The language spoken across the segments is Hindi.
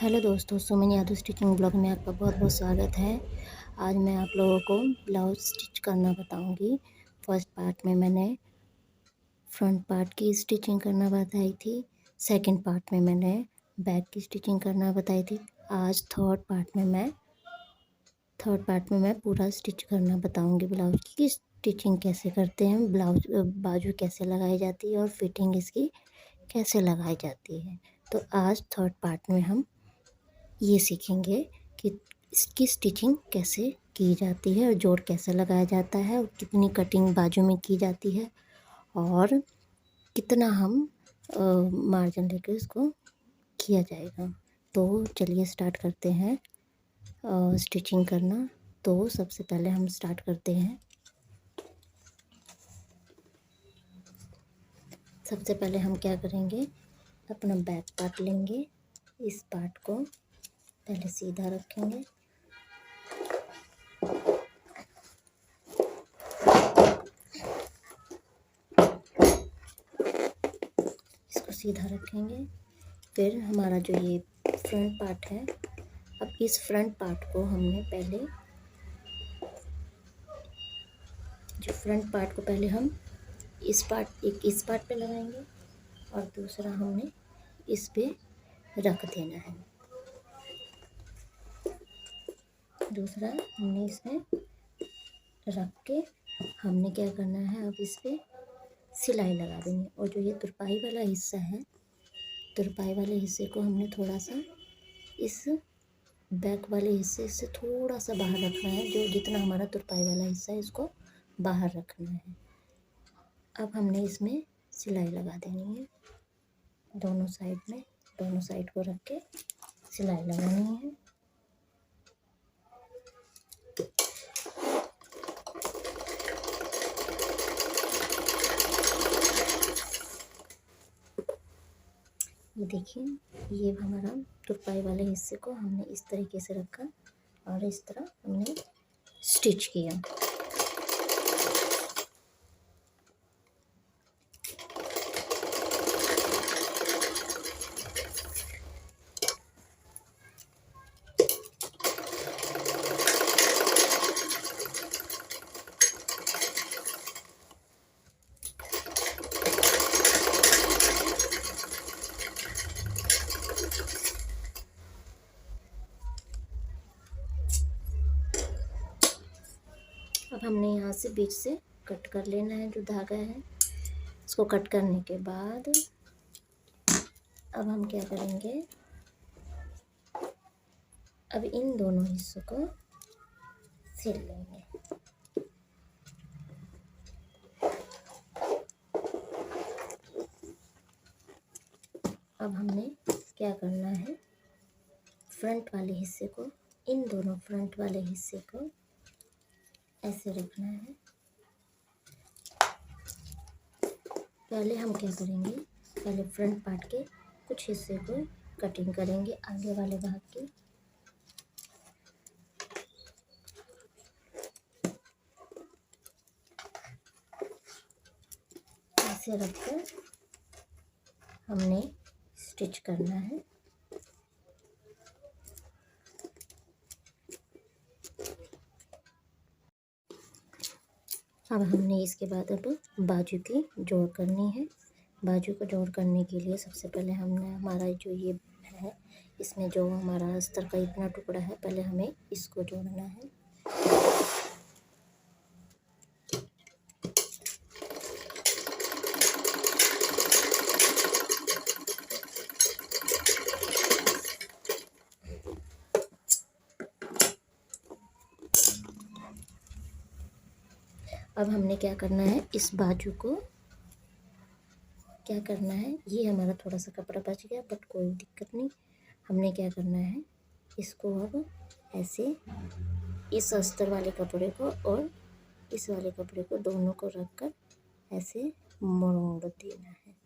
हेलो दोस्तों, सुमन यादव स्टिचिंग ब्लॉग में आपका बहुत बहुत स्वागत है। आज मैं आप लोगों को ब्लाउज स्टिच करना बताऊंगी। फर्स्ट पार्ट में मैंने फ्रंट पार्ट की स्टिचिंग करना बताई थी। सेकंड पार्ट में मैंने बैक की स्टिचिंग करना बताई थी। आज थर्ड पार्ट में मैं पूरा स्टिच करना बताऊंगी ब्लाउज की स्टिचिंग कैसे करते हैं, ब्लाउज बाजू कैसे लगाई जाती है और फिटिंग इसकी कैसे लगाई जाती है। तो आज थर्ड पार्ट में हम ये सीखेंगे कि इसकी स्टिचिंग कैसे की जाती है और जोड़ कैसे लगाया जाता है और कितनी कटिंग बाजू में की जाती है और कितना हम मार्जिन लेकर इसको किया जाएगा। तो चलिए स्टार्ट करते हैं स्टिचिंग करना। तो सबसे पहले हम स्टार्ट करते हैं। सबसे पहले हम क्या करेंगे, अपना बैक पार्ट लेंगे। इस पार्ट को पहले सीधा रखेंगे। इसको सीधा रखेंगे। फिर हमारा जो ये फ्रंट पार्ट है, अब इस फ्रंट पार्ट को हमने पहले हम इस पार्ट पे लगाएंगे और दूसरा हमने इस पे रख देना है। दूसरा हमने इसमें रख के हमने क्या करना है, अब इस पे सिलाई लगा देंगे। और जो ये तुरपाई वाला हिस्सा है, तुरपाई वाले हिस्से को हमने थोड़ा सा इस बैक वाले हिस्से से थोड़ा सा बाहर रखना है। जो जितना हमारा तुरपाई वाला हिस्सा है इसको बाहर रखना है। अब हमने इसमें सिलाई लगा देनी है। दोनों साइड को रख के सिलाई लगानी है। ये देखिए, ये हमारा तुरपाई वाले हिस्से को हमने इस तरीके से रखा और इस तरह हमने स्टिच किया। अब हमने यहाँ से बीच से कट कर लेना है। जो धागा है इसको कट करने के बाद अब हम क्या करेंगे, अब इन दोनों हिस्सों को सिल लेंगे। अब हमने क्या करना है, फ्रंट वाले हिस्से को, इन दोनों फ्रंट वाले हिस्से को ऐसे रखना है। पहले हम क्या करेंगे, पहले फ्रंट पार्ट के कुछ हिस्से को कटिंग करेंगे आगे वाले भाग की। ऐसे रखकर हमने स्टिच करना है। अब हमने इसके बाद अब बाजू की जोड़ करनी है। बाजू को जोड़ करने के लिए सबसे पहले हमने हमारा जो ये है, इसमें जो हमारा अस्तर का इतना टुकड़ा है, पहले हमें इसको जोड़ना है। अब हमने क्या करना है, इस बाजू को क्या करना है, ये हमारा थोड़ा सा कपड़ा बच गया बट कोई दिक्कत नहीं। हमने क्या करना है, इसको अब ऐसे इस अस्तर वाले कपड़े को और इस वाले कपड़े को दोनों को रखकर ऐसे मोड़ देना है।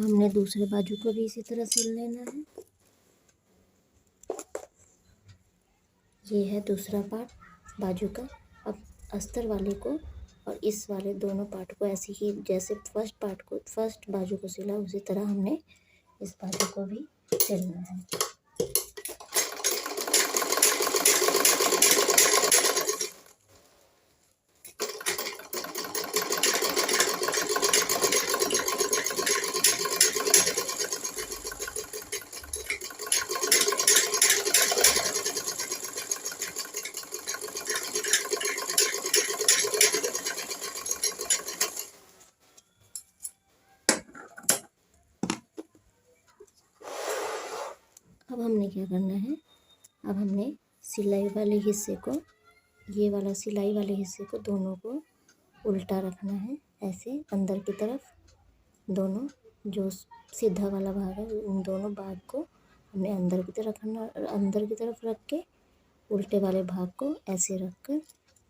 अब हमने दूसरे बाजू को भी इसी तरह सिल लेना है। ये है दूसरा पार्ट बाजू का। अब अस्तर वाले को और इस वाले दोनों पार्ट को ऐसे ही जैसे फर्स्ट बाजू को सिला उसी तरह हमने इस बाजू को भी सिलना है। अब हमने क्या करना है, अब हमने सिलाई वाले हिस्से को, ये वाला सिलाई वाले हिस्से को दोनों को उल्टा रखना है, ऐसे अंदर की तरफ। दोनों जो सीधा वाला भाग है उन दोनों भाग को हमने अंदर की तरफ रखना, अंदर की तरफ रख के उल्टे वाले भाग को ऐसे रख कर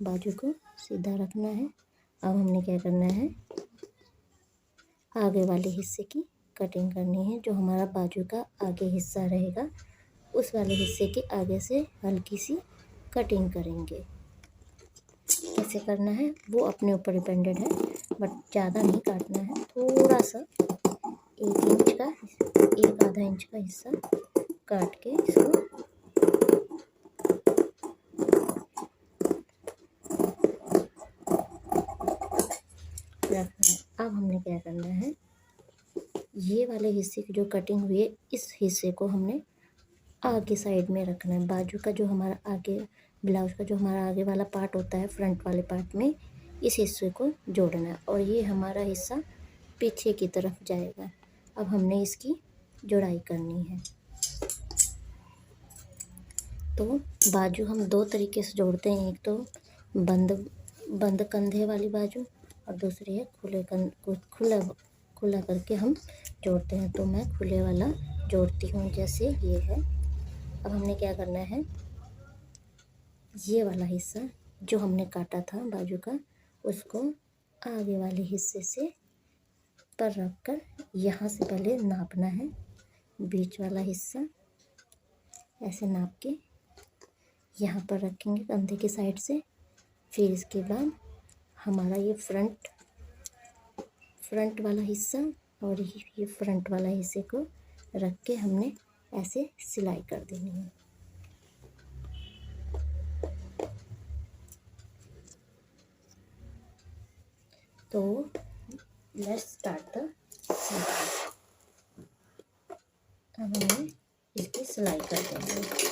बाजू को सीधा रखना है। अब हमने क्या करना है, आगे वाले हिस्से की कटिंग करनी है। जो हमारा बाजू का आगे हिस्सा रहेगा उस वाले हिस्से के आगे से हल्की सी कटिंग करेंगे। कैसे करना है वो अपने ऊपर डिपेंडेड है, बट ज़्यादा नहीं काटना है, थोड़ा सा 1 इंच का, 1 आधा इंच का हिस्सा काट के इसको रखना है। अब हमने क्या करना है, ये वाले हिस्से की जो कटिंग हुई है इस हिस्से को हमने आगे साइड में रखना है। बाजू का जो हमारा आगे ब्लाउज का जो हमारा आगे वाला पार्ट होता है फ्रंट वाले पार्ट में इस हिस्से को जोड़ना है और ये हमारा हिस्सा पीछे की तरफ जाएगा। अब हमने इसकी जोड़ाई करनी है। तो बाजू हम 2 तरीके से जोड़ते हैं, एक तो बंद कंधे वाली बाजू और दूसरी है खुला करके हम जोड़ते हैं। तो मैं खुले वाला जोड़ती हूँ, जैसे ये है। अब हमने क्या करना है, ये वाला हिस्सा जो हमने काटा था बाजू का उसको आगे वाले हिस्से से पर रख कर यहाँ से पहले नापना है। बीच वाला हिस्सा ऐसे नाप के यहाँ पर रखेंगे कंधे की साइड से। फिर इसके बाद हमारा ये फ्रंट वाला हिस्सा और ये फ्रंट वाला हिस्से को रख के हमने ऐसे सिलाई कर देनी है। तो लेट्स स्टार्ट द सिलाई। अब हमें इसकी सिलाई कर देंगे।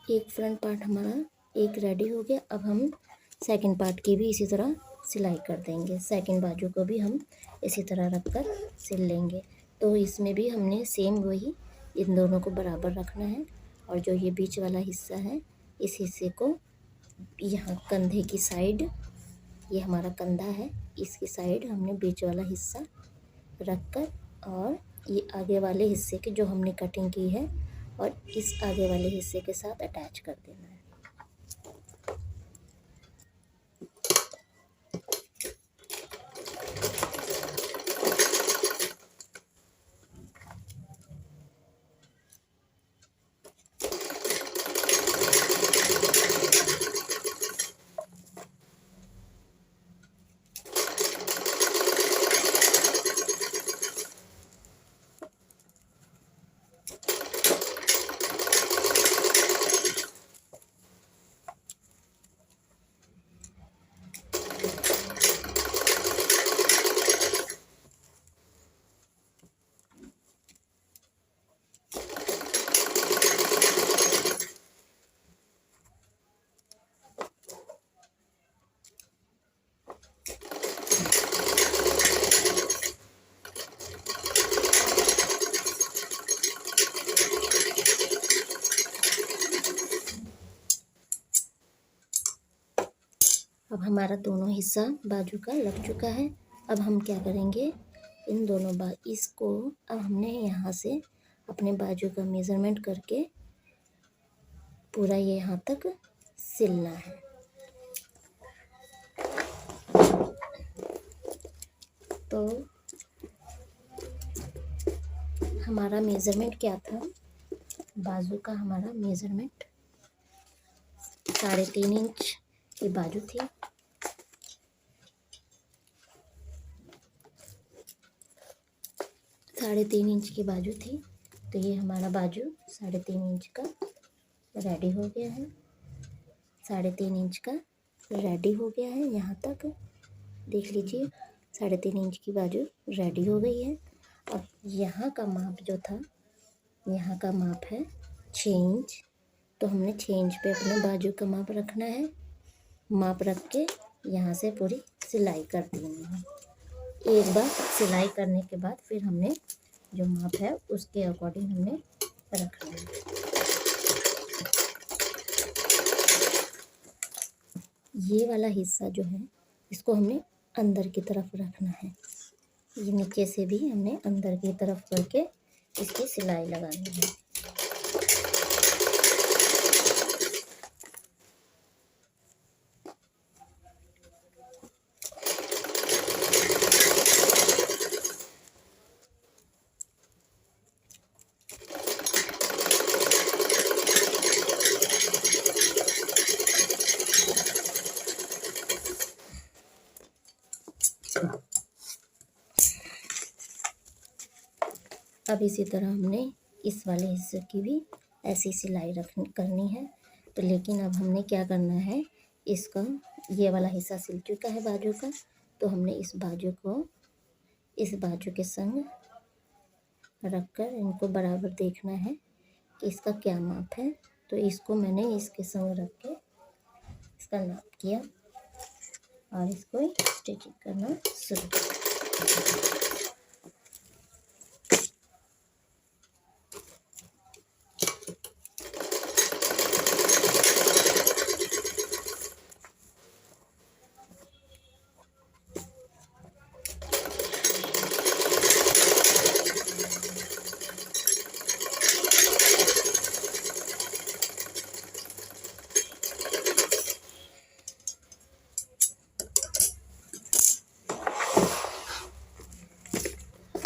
एक फ्रंट पार्ट हमारा एक रेडी हो गया। अब हम सेकंड पार्ट की भी इसी तरह सिलाई कर देंगे। सेकंड बाजू को भी हम इसी तरह रख कर सिल लेंगे। तो इसमें भी हमने सेम वही इन दोनों को बराबर रखना है। और जो ये बीच वाला हिस्सा है, इस हिस्से को यहाँ कंधे की साइड, ये हमारा कंधा है, इसकी साइड हमने बीच वाला हिस्सा रख कर और ये आगे वाले हिस्से की जो हमने कटिंग की है और इस आगे वाले हिस्से के साथ अटैच कर देना है। अब हमारा दोनों हिस्सा बाजू का लग चुका है। अब हम क्या करेंगे, इन दोनों इसको अब हमने यहाँ से अपने बाजू का मेज़रमेंट करके पूरा ये यहाँ तक सिलना है। तो हमारा मेज़रमेंट क्या था, बाजू का हमारा मेज़रमेंट 3.5 इंच की बाजू थी। 3.5 इंच की बाजू थी। तो ये हमारा बाजू 3.5 इंच का रेडी हो गया है। 3.5 इंच का रेडी हो गया है। यहाँ तक देख लीजिए, 3.5 इंच की बाजू रेडी हो गई है। अब यहाँ का माप जो था, यहाँ का माप है 6 इंच। तो हमने 6 इंच पे अपने बाजू का माप रखना है। माप रख के यहाँ से पूरी सिलाई कर देनी है। एक बार सिलाई करने के बाद फिर हमने जो माप है उसके अकॉर्डिंग हमने रखना है। ये वाला हिस्सा जो है, इसको हमने अंदर की तरफ रखना है। ये नीचे से भी हमने अंदर की तरफ करके इसकी सिलाई लगानी है। अब इसी तरह हमने इस वाले हिस्से की भी ऐसी सिलाई करनी है। तो लेकिन अब हमने क्या करना है, इसका ये वाला हिस्सा सिल चुका है बाजू का। तो हमने इस बाजू को इस बाजू के संग रखकर इनको बराबर देखना है कि इसका क्या माप है। तो इसको मैंने इसके संग रख के इसका नाप किया और इसको स्टिचिंग करना शुरू किया।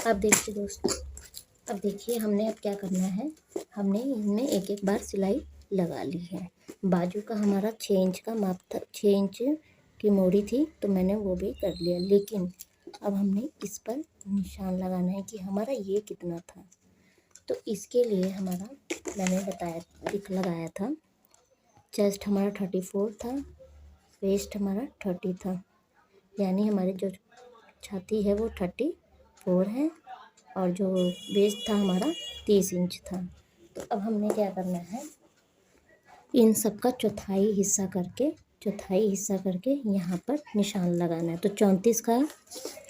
अब देखिए दोस्तों, अब देखिए हमने अब क्या करना है, हमने इनमें एक एक बार सिलाई लगा ली है। बाजू का हमारा 6 इंच का माप था, 6 इंच की मोड़ी थी, तो मैंने वो भी कर लिया। लेकिन अब हमने इस पर निशान लगाना है कि हमारा ये कितना था। तो इसके लिए हमारा मैंने लगाया था, चेस्ट हमारा 34 था, वेस्ट हमारा 30 था, यानी हमारी जो छाती है वो 34 है और जो वेस्ट था हमारा 30 इंच था। तो अब हमने क्या करना है, इन सब का चौथाई हिस्सा करके यहाँ पर निशान लगाना है। तो 34 का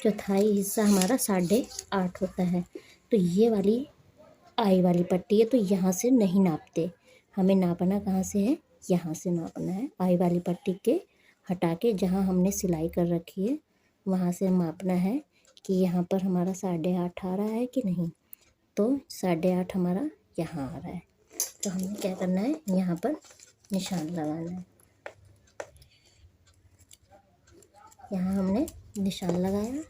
चौथाई हिस्सा हमारा 8.5 होता है। तो ये वाली आई वाली पट्टी है, तो यहाँ से नहीं नापते, हमें नापना कहाँ से है, यहाँ से नापना है। आई वाली पट्टी के हटा के जहाँ हमने सिलाई कर रखी है वहाँ से मापना है कि यहाँ पर हमारा 8.5 आ रहा है कि नहीं। तो 8.5 हमारा यहाँ आ रहा है। तो हमें क्या करना है, यहाँ पर निशान लगाना है। यहाँ हमने निशान लगाया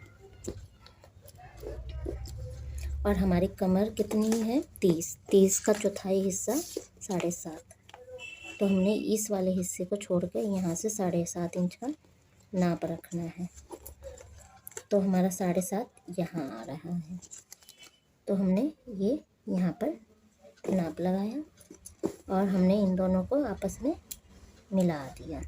और हमारी कमर कितनी है, 30 का चौथाई हिस्सा 7.5। तो हमने इस वाले हिस्से को छोड़ के यहाँ से 7.5 इंच का नाप रखना है। तो हमारा 7.5 यहाँ आ रहा है। तो हमने ये यहाँ पर नाप लगाया और हमने इन दोनों को आपस में मिला दिया।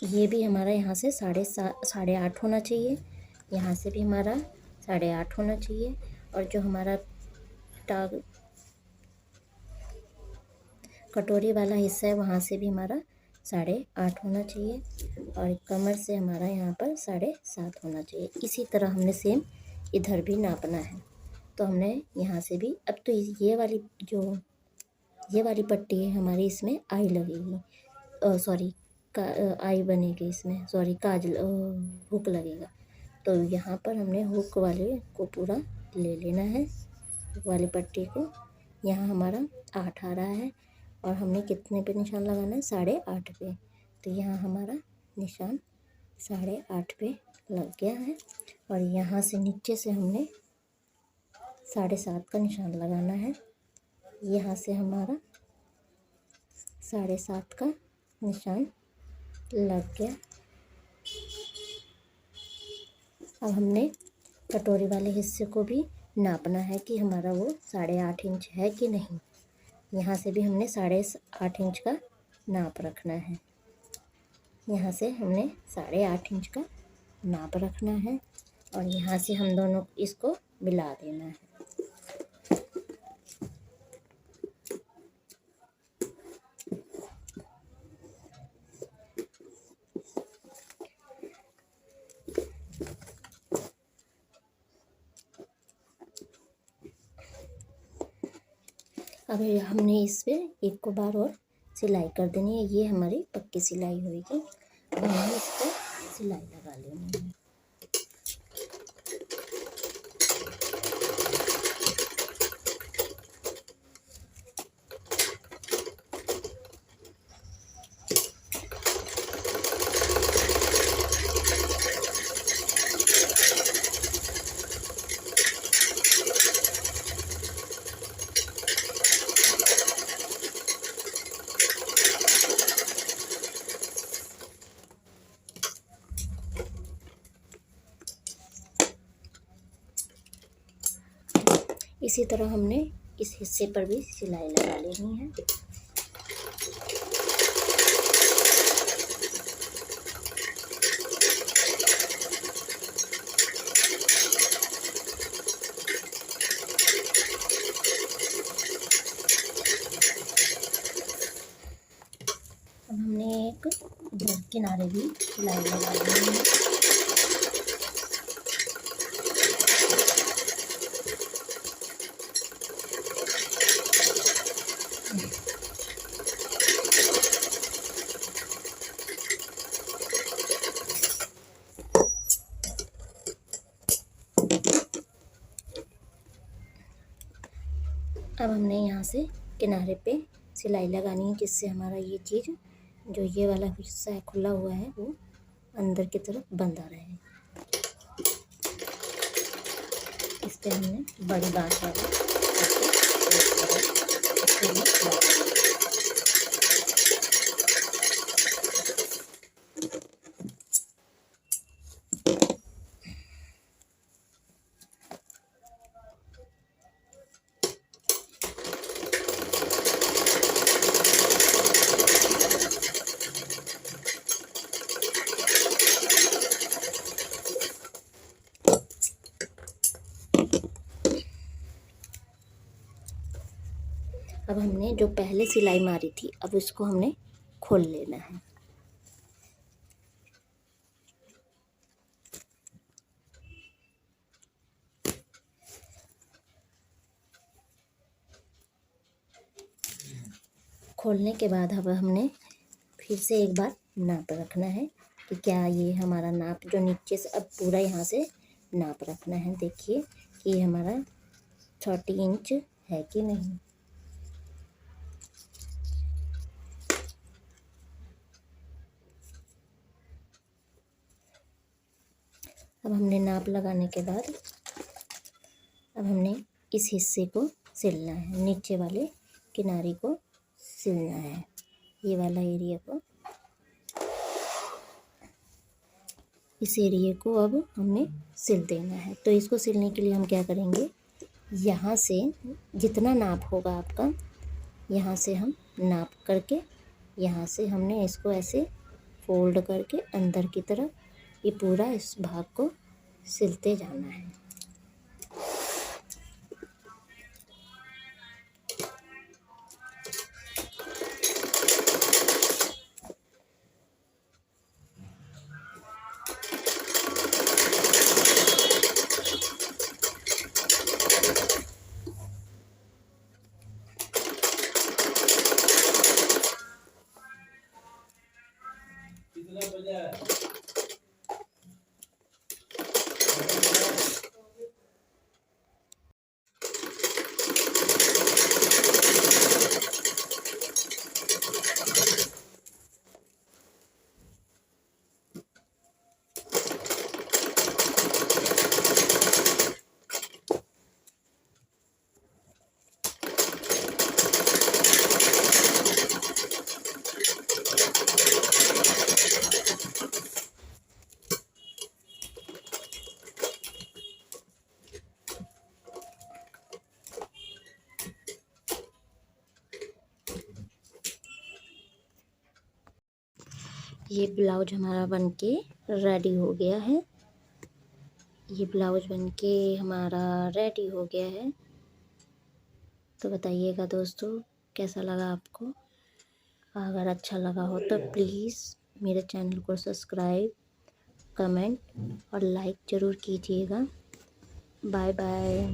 ये भी हमारा यहाँ से 8.5 होना चाहिए, यहाँ से भी हमारा 8.5 होना चाहिए। और जो हमारा कटोरी वाला हिस्सा है वहाँ से भी हमारा 8.5 होना चाहिए और कमर से हमारा यहाँ पर 7.5 होना चाहिए। इसी तरह हमने सेम इधर भी नापना है। तो हमने यहाँ से भी, अब तो ये वाली पट्टी है हमारी, इसमें आई लगेगी, सॉरी आई बनेगी इसमें, सॉरी काजल हुक लगेगा। तो यहाँ पर हमने हुक वाले को पूरा ले लेना है, हुक वाली पट्टी को। यहाँ हमारा 8 आ रहा है और हमने कितने पे निशान लगाना है, 8.5 पे। तो यहाँ हमारा निशान 8.5 पे लग गया है और यहाँ से नीचे से हमने 7.5 का निशान लगाना है। यहाँ से हमारा 7.5 का निशान लग गया। अब हमने कटोरी वाले हिस्से को भी नापना है कि हमारा वो 8.5 इंच है कि नहीं। यहाँ से भी हमने 8.5 इंच का नाप रखना है। यहाँ से हमने 8.5 इंच का नाप रखना है और यहाँ से हम दोनों इसको मिला देना है। अब हमने इस पे एक को बार और सिलाई कर देनी है। ये हमारी पक्की सिलाई होगी। अब हमें इस पर सिलाई लगा लेनी है। इसी तरह हमने इस हिस्से पर भी सिलाई लगा लेनी है। अब हमने एक इधर किनारे भी सिलाई लगा लेनी है। अब हमने यहाँ से किनारे पे सिलाई लगानी है, जिससे हमारा ये चीज़ जो ये वाला हिस्सा है खुला हुआ है वो अंदर की तरफ बंधा रहे। इस पे हमने बड़ी बांस वाला अब हमने जो पहले सिलाई मारी थी, अब इसको हमने खोल लेना है। खोलने के बाद अब हमने फिर से एक बार नाप रखना है कि क्या ये हमारा नाप जो नीचे से, अब पूरा यहाँ से नाप रखना है। देखिए कि ये हमारा 30 इंच है कि नहीं। अब हमने नाप लगाने के बाद अब हमने इस हिस्से को सिलना है, नीचे वाले किनारे को सिलना है, ये वाला एरिया को, इस एरिया को अब हमने सिल देना है। तो इसको सिलने के लिए हम क्या करेंगे, यहाँ से जितना नाप होगा आपका, यहाँ से हम नाप करके, यहाँ से हमने इसको ऐसे फोल्ड करके अंदर की तरफ ये पूरा इस भाग को सिलते जाना है। ये ब्लाउज हमारा बनके रेडी हो गया है। ये ब्लाउज बनके हमारा रेडी हो गया है। तो बताइएगा दोस्तों कैसा लगा आपको। अगर अच्छा लगा हो तो प्लीज़ मेरे चैनल को सब्सक्राइब, कमेंट और लाइक ज़रूर कीजिएगा। Bye bye.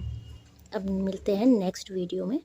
अब मिलते हैं नेक्स्ट वीडियो में।